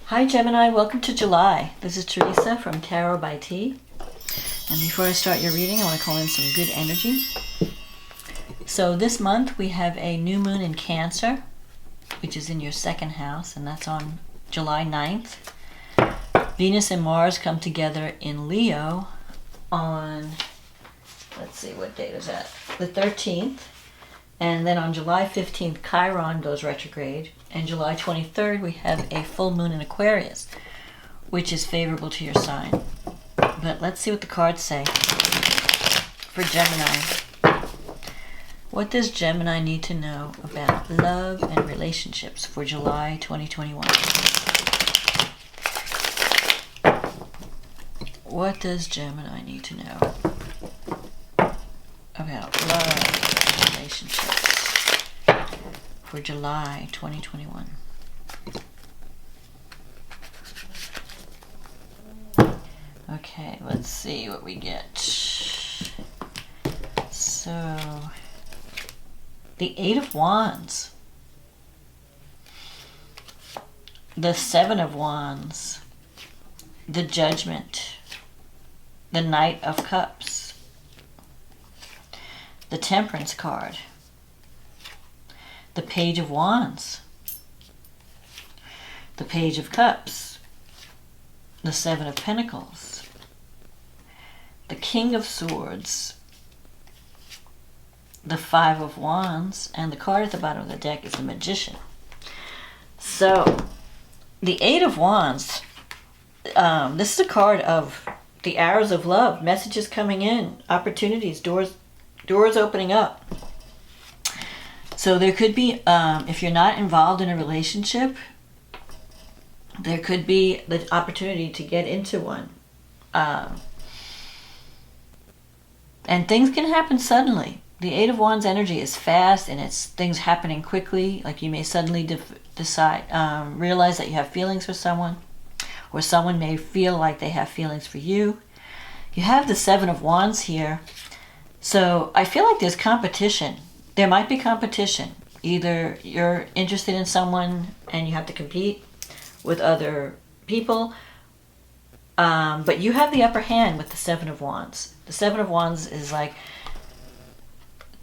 Hi Gemini, welcome to July. This is Teresa from Tarot by T. And before I start your reading, I want to call in some good energy. So this month we have a new moon in Cancer, which is in your second house, and that's on July 9th. Venus and Mars come together in Leo on, let's see, what date is that? The 13th. And then on July 15th, Chiron goes retrograde. And July 23rd, we have a full moon in Aquarius, which is favorable to your sign. But let's see what the cards say for Gemini. What does Gemini need to know about love and relationships for July 2021? What does Gemini need to know about love and relationships for July 2021? Okay, let's see what we get. So, the Eight of Wands, the Seven of Wands, the Judgment, the Knight of Cups, the Temperance card, the Page of Wands, the Page of Cups, the Seven of Pentacles, the King of Swords, the Five of Wands, and the card at the bottom of the deck is the Magician. So, the Eight of Wands, this is a card of the arrows of love, messages coming in, opportunities, doors opening up. So there could be, if you're not involved in a relationship, there could be the opportunity to get into one. And things can happen suddenly. The Eight of Wands energy is fast, and it's things happening quickly. Like you may suddenly decide, realize that you have feelings for someone, or someone may feel like they have feelings for you. You have the Seven of Wands here. So I feel like there's competition. There might be competition. Either you're interested in someone and you have to compete with other people, but you have the upper hand with the Seven of Wands. The Seven of Wands is like,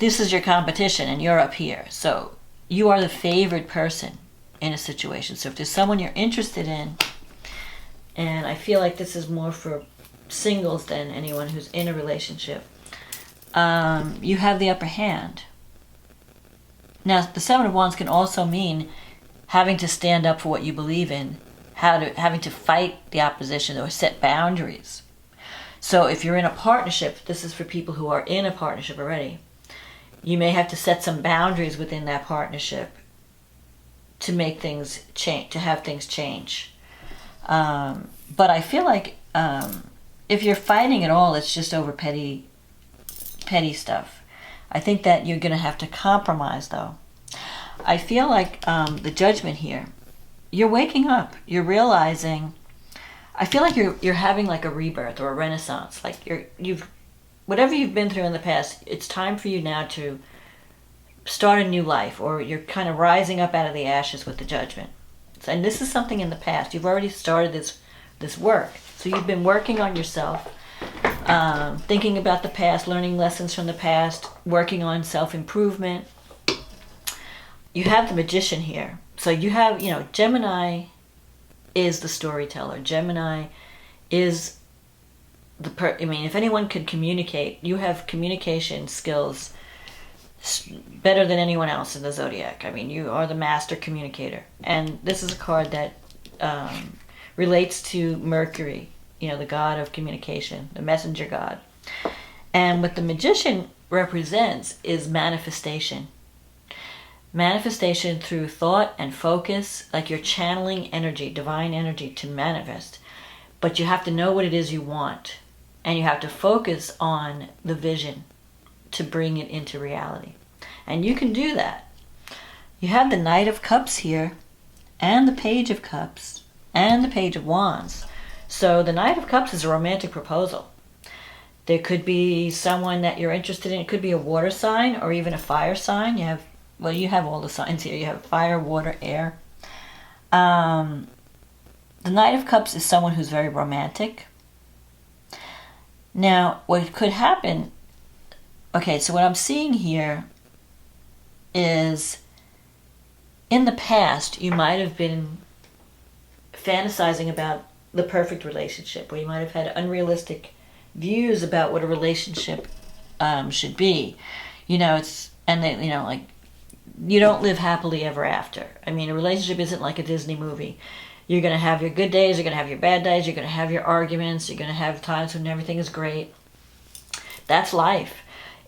this is your competition and you're up here. So you are the favored person in a situation. So if there's someone you're interested in, and I feel like this is more for singles than anyone who's in a relationship, you have the upper hand. Now, the Seven of Wands can also mean having to stand up for what you believe in, having to fight the opposition or set boundaries. So if you're in a partnership, this is for people who are in a partnership already, you may have to set some boundaries within that partnership to make things change, to have things change. But I feel like if you're fighting at all, it's just over petty stuff. I think that you're going to have to compromise, though. I feel like the Judgment here, you're waking up, you're realizing, I feel like you're having like a rebirth or a renaissance. Like whatever you've been through in the past, it's time for you now to start a new life, or you're kind of rising up out of the ashes with the Judgment. And this is something in the past. You've already started this work. So you've been working on yourself, thinking about the past, learning lessons from the past, working on self-improvement. You have the Magician here. So you have, Gemini is the storyteller. Gemini is if anyone could communicate, you have communication skills better than anyone else in the zodiac. I mean, you are the master communicator. And this is a card that relates to Mercury, the god of communication, the messenger god. And what the Magician represents is manifestation. Manifestation through thought and focus, like you're channeling energy, divine energy to manifest. But you have to know what it is you want. And you have to focus on the vision to bring it into reality. And you can do that. You have the Knight of Cups here, and the Page of Cups, and the Page of Wands. So the Knight of Cups is a romantic proposal. There could be someone that you're interested in. It could be a water sign or even a fire sign. You have all the signs here. You have fire, water, air. The Knight of Cups is someone who's very romantic. Now, what could happen, okay, so what I'm seeing here is in the past, you might have been fantasizing about the perfect relationship, or you might have had unrealistic views about what a relationship should be. You know, like, you don't live happily ever after. I mean, a relationship isn't like a Disney movie. You're going to have your good days, you're going to have your bad days, you're going to have your arguments, you're going to have times when everything is great. That's life.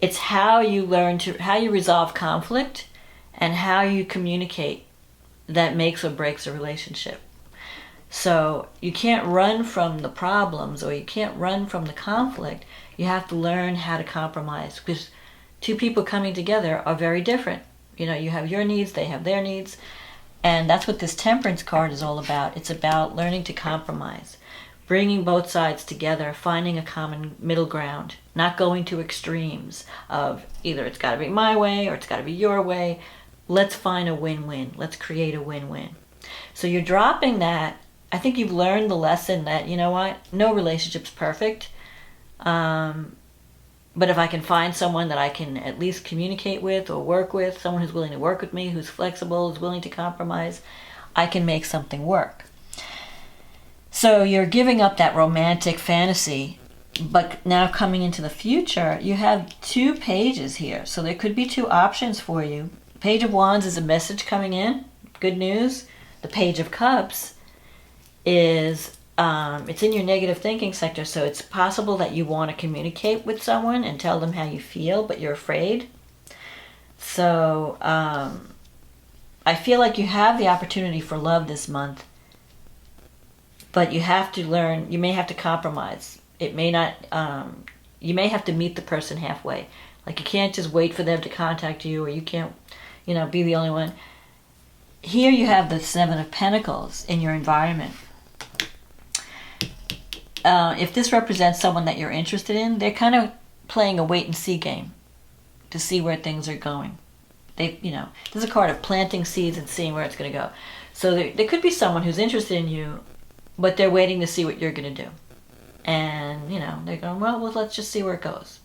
It's how you resolve conflict and how you communicate that makes or breaks a relationship. So you can't run from the problems, or you can't run from the conflict. You have to learn how to compromise, because two people coming together are very different. You know, you have your needs, they have their needs. And that's what this Temperance card is all about. It's about learning to compromise, bringing both sides together, finding a common middle ground, not going to extremes of either it's got to be my way or it's got to be your way. Let's find a win-win. Let's create a win-win. So you're dropping that. I think you've learned the lesson that, you know what, no relationship's perfect. But if I can find someone that I can at least communicate with or work with, someone who's willing to work with me, who's flexible, who's willing to compromise, I can make something work. So you're giving up that romantic fantasy, but now coming into the future, you have 2 pages here. So there could be 2 options for you. Page of Wands is a message coming in, good news. The Page of Cups is it's in your negative thinking sector, so it's possible that you want to communicate with someone and tell them how you feel, but you're afraid. So I feel like you have the opportunity for love this month, but you have to learn, you may have to compromise. It may not, you may have to meet the person halfway. Like, you can't just wait for them to contact you, or you can't, be the only one. Here you have the 7 of Pentacles in your environment. If this represents someone that you're interested in, they're kind of playing a wait-and-see game to see where things are going. There's a card of planting seeds and seeing where it's going to go. So there could be someone who's interested in you, but they're waiting to see what you're going to do. And, they're going, well, let's just see where it goes.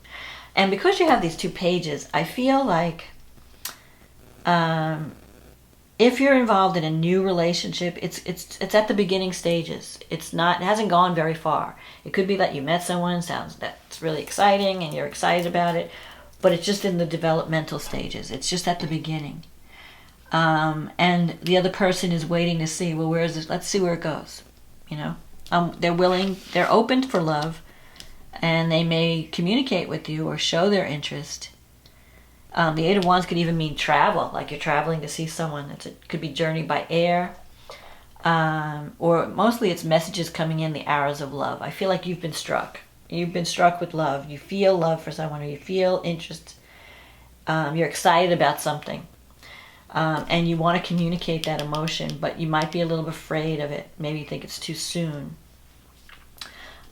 And because you have these 2 pages, I feel like if you're involved in a new relationship, it's at the beginning stages. It hasn't gone very far. It could be that you met someone, that's really exciting and you're excited about it, but it's just in the developmental stages. It's just at the beginning. And the other person is waiting to see, well, where is this? Let's see where it goes. They're open for love, and they may communicate with you or show their interest. The 8 of Wands could even mean travel, like you're traveling to see someone. It could be journey by air, or mostly it's messages coming in, the arrows of love. I feel like you've been struck. You've been struck with love. You feel love for someone, or you feel interest. You're excited about something, and you want to communicate that emotion, but you might be a little afraid of it. Maybe you think it's too soon.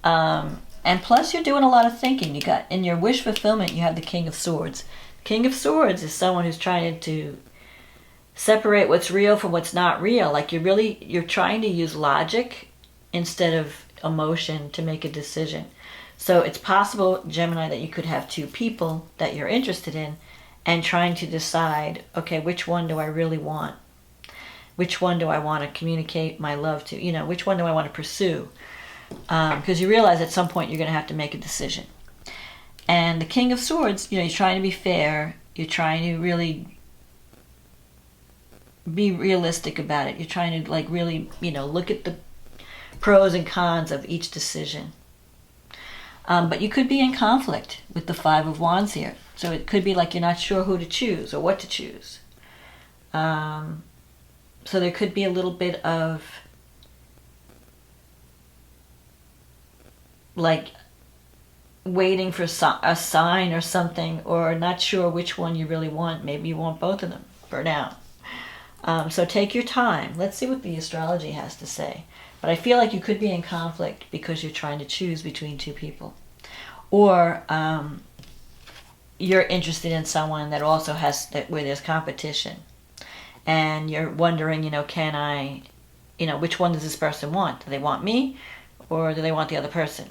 And plus, you're doing a lot of thinking. You got, in your wish fulfillment, you have the King of Swords. King of Swords is someone who's trying to separate what's real from what's not real. Like, you're trying to use logic instead of emotion to make a decision. So it's possible, Gemini, that you could have 2 people that you're interested in and trying to decide, okay, which one do I really want? Which one do I want to communicate my love to? Which one do I want to pursue? Because you realize at some point you're going to have to make a decision. And the King of Swords, you're trying to be fair. You're trying to really be realistic about it. You're trying to really, look at the pros and cons of each decision. But you could be in conflict with the 5 of Wands here. So it could be like you're not sure who to choose or what to choose. So there could be a little bit of waiting for a sign or something, or not sure which one you really want. Maybe you want both of them for now. So take your time. Let's see what the astrology has to say. But I feel like you could be in conflict because you're trying to choose between 2 people. Or you're interested in someone that also where there's competition. And you're wondering, can I which one does this person want? Do they want me, or do they want the other person?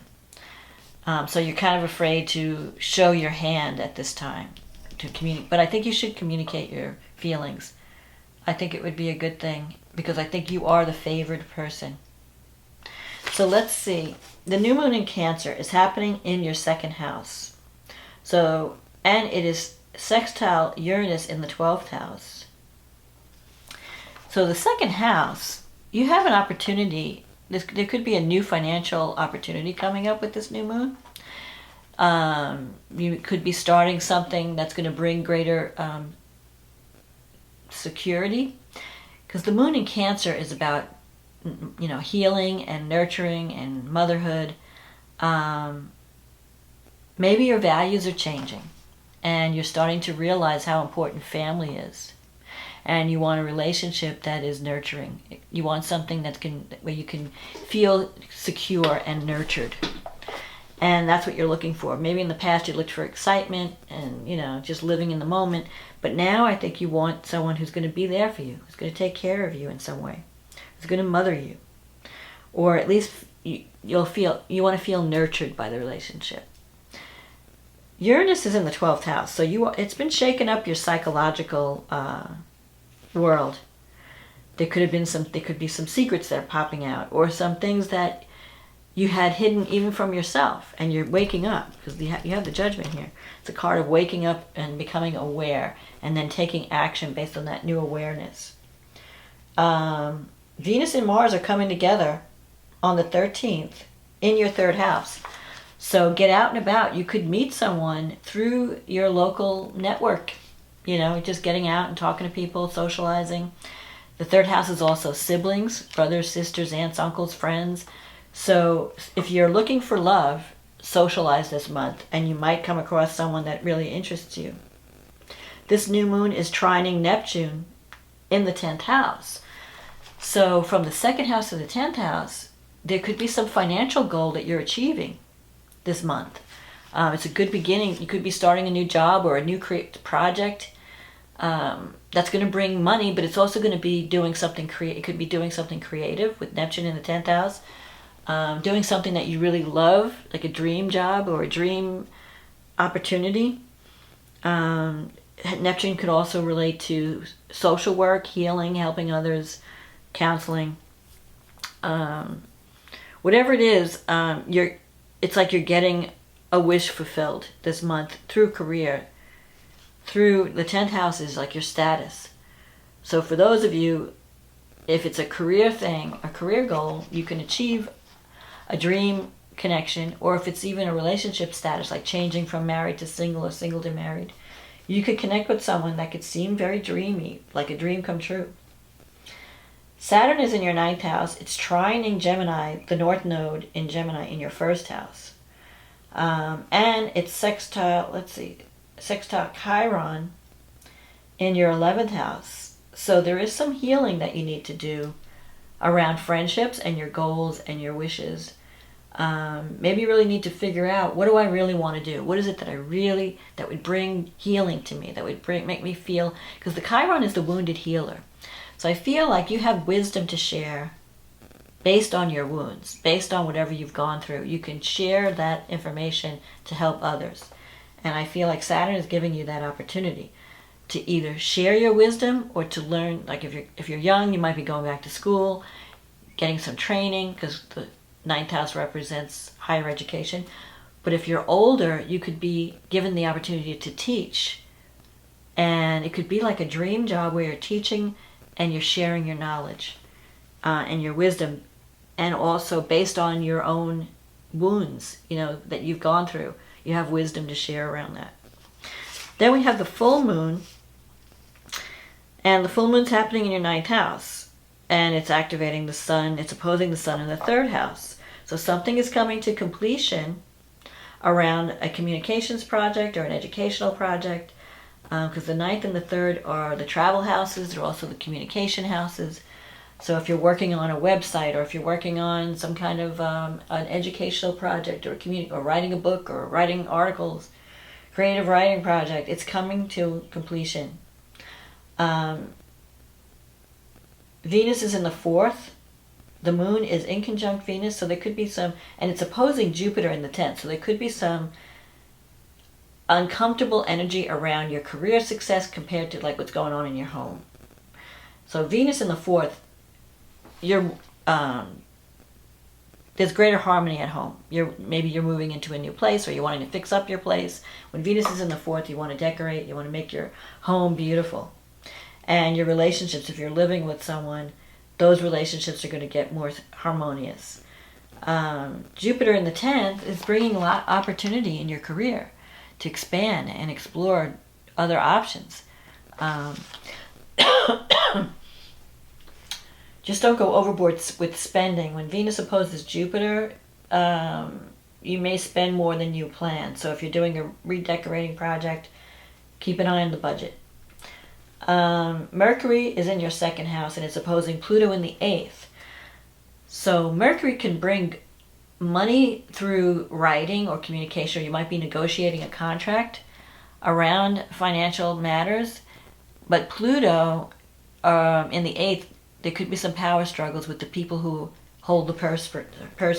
So you're kind of afraid to show your hand at this time to communicate. But I think you should communicate your feelings. I think it would be a good thing, because I think you are the favored person. So let's see. The new moon in Cancer is happening in your second house. So, and it is sextile Uranus in the 12th house. So the second house, you have an opportunity. There could be a new financial opportunity coming up with this new moon. You could be starting something that's going to bring greater security, because the moon in Cancer is about healing and nurturing and motherhood. Maybe your values are changing and you're starting to realize how important family is, and you want a relationship that is nurturing. You want something where you can feel secure and nurtured, and that's what you're looking for. Maybe in the past you looked for excitement and just living in the moment, but now I think you want someone who's going to be there for you, who's going to take care of you in some way, who's going to mother you, or at least you want to feel nurtured by the relationship. Uranus is in the 12th house, so it's been shaking up your psychological world. There could be some secrets that are popping out, or some things that you had hidden even from yourself, and you're waking up, because you have the Judgment here. It's a card of waking up and becoming aware, and then taking action based on that new awareness. Venus and Mars are coming together on the 13th in your third house. So get out and about. You could meet someone through your local network, just getting out and talking to people, socializing. The third house is also siblings, brothers, sisters, aunts, uncles, friends. So if you're looking for love, socialize this month, and you might come across someone that really interests you. This new moon is trining Neptune in the 10th house. So from the second house to the 10th house, there could be some financial goal that you're achieving this month. It's a good beginning. You could be starting a new job or a new project that's going to bring money, but it's also going to be doing something It could be doing something creative with Neptune in the 10th house, doing something that you really love, like a dream job or a dream opportunity. Neptune could also relate to social work, healing, helping others, counseling. Whatever it is, it's like you're getting a wish fulfilled this month through career. Through the 10th house is like your status. So for those of you, if it's a career thing, a career goal, you can achieve a dream connection, or if it's even a relationship status, like changing from married to single or single to married, you could connect with someone that could seem very dreamy, like a dream come true. Saturn is in your 9th house. It's trining Gemini, the North Node in Gemini in your 1st house. And it's sextile Chiron in your 11th house. So there is some healing that you need to do around friendships and your goals and your wishes. Maybe you really need to figure out, what do I really want to do? What is it that that would bring healing to me, that would make me feel, because the Chiron is the wounded healer. So I feel like you have wisdom to share based on your wounds, based on whatever you've gone through. You can share that information to help others. And I feel like Saturn is giving you that opportunity to either share your wisdom or to learn. Like if you're young, you might be going back to school, getting some training, because the 9th house represents higher education. But if you're older, you could be given the opportunity to teach. And it could be like a dream job where you're teaching and you're sharing your knowledge and your wisdom, and also based on your own wounds, that you've gone through. You have wisdom to share around that. Then we have the full moon, and the full moon's happening in your 9th house, and it's activating the sun. It's opposing the sun in the 3rd house. So something is coming to completion around a communications project or an educational project, because the 9th and the 3rd are the travel houses. They're also the communication houses. So if you're working on a website, or if you're working on some kind of an educational project, or or writing a book, or writing articles, creative writing project, it's coming to completion. Venus is in the 4th The moon is in conjunct Venus, so there could be some, and it's opposing Jupiter in the 10th, so there could be some uncomfortable energy around your career success compared to like what's going on in your home. So Venus in the 4th, you're there's greater harmony at home. Maybe you're moving into a new place, or you're wanting to fix up your place. When Venus is in the 4th, you want to decorate, you want to make your home beautiful. And your relationships, if you're living with someone, those relationships are going to get more harmonious. Jupiter in the 10th is bringing a lot of opportunity in your career to expand and explore other options. Just don't go overboard with spending. When Venus opposes Jupiter, you may spend more than you plan. So if you're doing a redecorating project, keep an eye on the budget. Mercury is in your 2nd house, and it's opposing Pluto in the 8th. So Mercury can bring money through writing or communication, or you might be negotiating a contract around financial matters. But Pluto in the 8th, there could be some power struggles with the people who hold the purse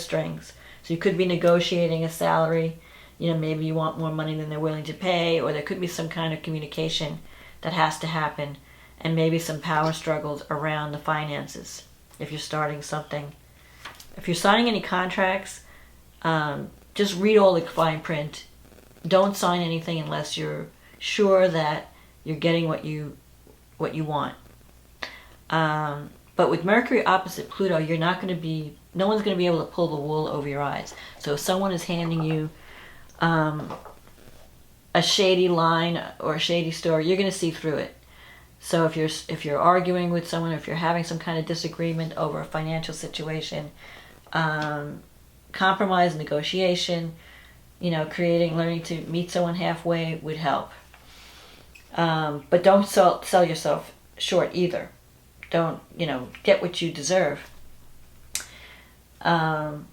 strings. So you could be negotiating a salary. Maybe you want more money than they're willing to pay, or there could be some kind of communication that has to happen, and maybe some power struggles around the finances. If you're starting something, if you're signing any contracts, just read all the fine print. Don't sign anything unless you're sure that you're getting what you want. But with Mercury opposite Pluto, no one's going to be able to pull the wool over your eyes. So if someone is handing you a shady line or a shady story, you're going to see through it. So if you're arguing with someone, if you're having some kind of disagreement over a financial situation, compromise, negotiation, learning to meet someone halfway would help. But don't sell yourself short either. Don't, get what you deserve. Chiron's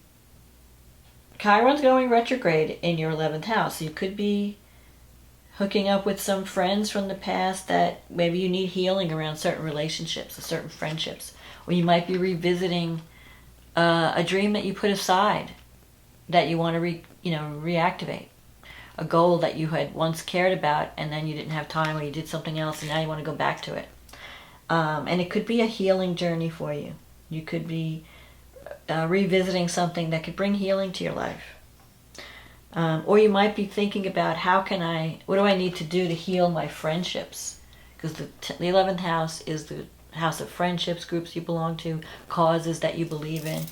going retrograde in your 11th house. So you could be hooking up with some friends from the past that maybe you need healing around certain relationships or certain friendships. Or you might be revisiting a dream that you put aside that you want to reactivate. A goal that you had once cared about and then you didn't have time, or you did something else and now you want to go back to it. And it could be a healing journey for you. You could be revisiting something that could bring healing to your life. Or you might be thinking about what do I need to do to heal my friendships? Because the 11th house is the house of friendships, groups you belong to, causes that you believe in.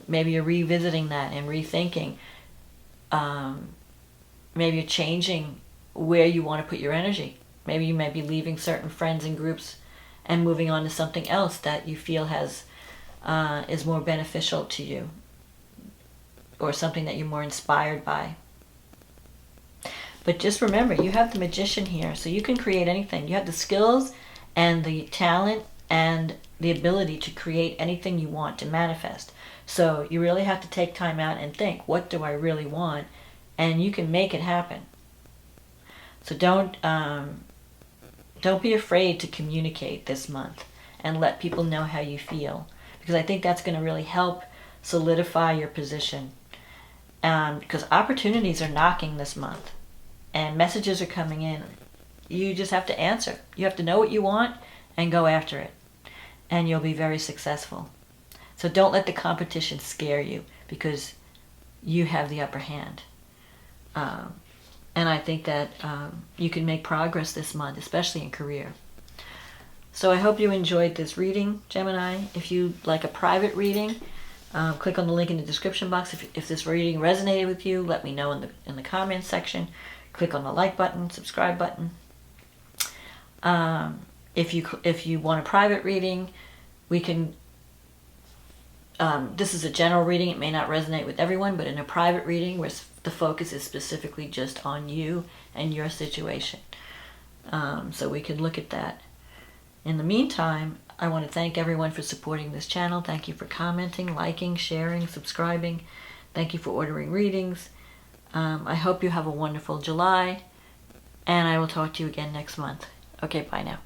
Maybe you're revisiting that and rethinking. Maybe you're changing where you want to put your energy. Maybe you might be leaving certain friends and groups and moving on to something else that you feel is more beneficial to you, or something that you're more inspired by. But just remember, you have the Magician here, so you can create anything. You have the skills and the talent and the ability to create anything you want, to manifest. So you really have to take time out and think, what do I really want? And you can make it happen. So don't be afraid to communicate this month and let people know how you feel, because I think that's going to really help solidify your position. Because opportunities are knocking this month and messages are coming in. You just have to answer. You have to know what you want and go after it, and you'll be very successful. So don't let the competition scare you, because you have the upper hand. And I think that you can make progress this month, especially in career. So I hope you enjoyed this reading, Gemini. If you'd like a private reading, click on the link in the description box. If this reading resonated with you, let me know in the comments section. Click on the like button, subscribe button. If you want a private reading, we can. This is a general reading. It may not resonate with everyone, but in a private reading where the focus is specifically just on you and your situation, so we can look at that. In the meantime, I want to thank everyone for supporting this channel. Thank you for commenting, liking, sharing, subscribing. Thank you for ordering readings. I hope you have a wonderful July, and I will talk to you again next month. Okay, bye now.